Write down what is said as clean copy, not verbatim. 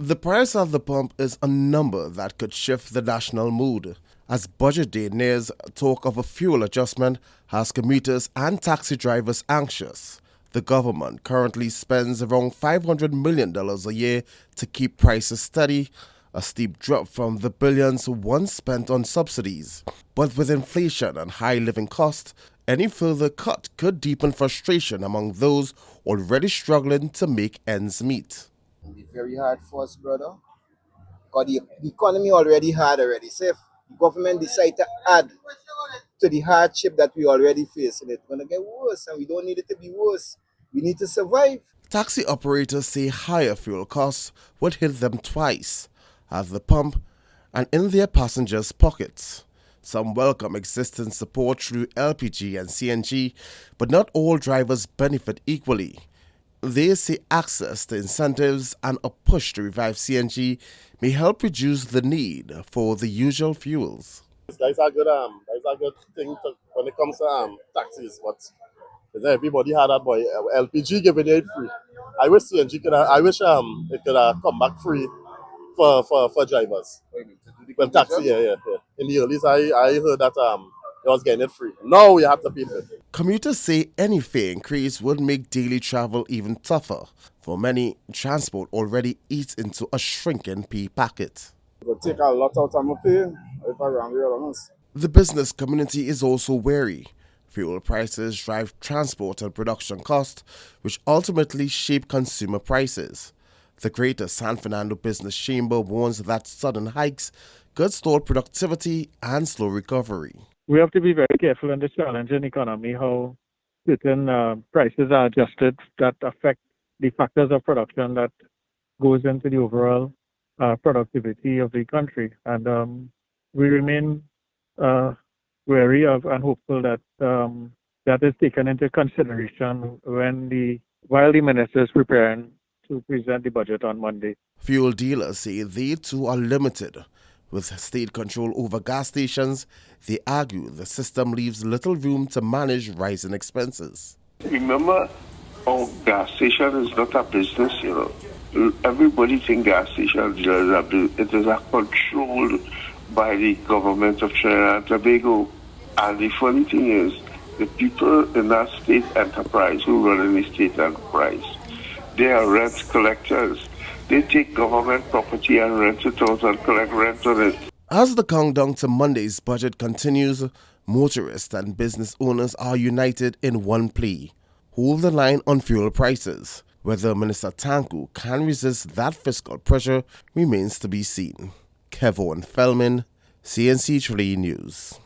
The price at the pump is a number that could shift the national mood. As budget day nears, talk of a fuel adjustment has commuters and taxi drivers anxious. The government currently spends around $500 million a year to keep prices steady, a steep drop from the billions once spent on subsidies. But with inflation and high living costs, any further cut could deepen frustration among those already struggling to make ends meet. It'll be very hard for us, brother. Because the economy already hard already. So if the government decide to add to the hardship that we already facing, it's gonna get worse, and we don't need it to be worse. We need to survive. Taxi operators say higher fuel costs would hit them twice, at the pump and in their passengers' pockets. Some welcome existing support through LPG and CNG, but not all drivers benefit equally. They say access to incentives and a push to revive CNG may help reduce the need for the usual fuels. That's a good thing when it comes to taxis, but everybody had that boy. LPG giving it free. I wish CNG it could come back free for drivers. Well, taxi, yeah. In the early I heard that it was getting it free. Now we have to pay for it. Commuters say any fare increase would make daily travel even tougher. For many, transport already eats into a shrinking pay packet. It will take a lot out of my pay if I run real honest. The business community is also wary. Fuel prices drive transport and production costs, which ultimately shape consumer prices. The Greater San Fernando Business Chamber warns that sudden hikes could stall productivity and slow recovery. We have to be very careful in this challenging economy how certain prices are adjusted that affect the factors of production that goes into the overall productivity of the country. And we remain wary of and hopeful that that is taken into consideration while the minister is preparing to present the budget on Monday. Fuel dealers say they too are limited. With state control over gas stations, they argue the system leaves little room to manage rising expenses. Remember, our gas station is not a business, Everybody thinks gas stations are a business. It is controlled by the government of Trinidad and Tobago. And the funny thing is, the people in that state enterprise who run in the state enterprise, they are rent collectors. They take government property and rent it out and collect rent on it. As the countdown to Monday's budget continues, motorists and business owners are united in one plea: hold the line on fuel prices. Whether Minister Tanku can resist that fiscal pressure remains to be seen. Kevon Feldman, CNC3 News.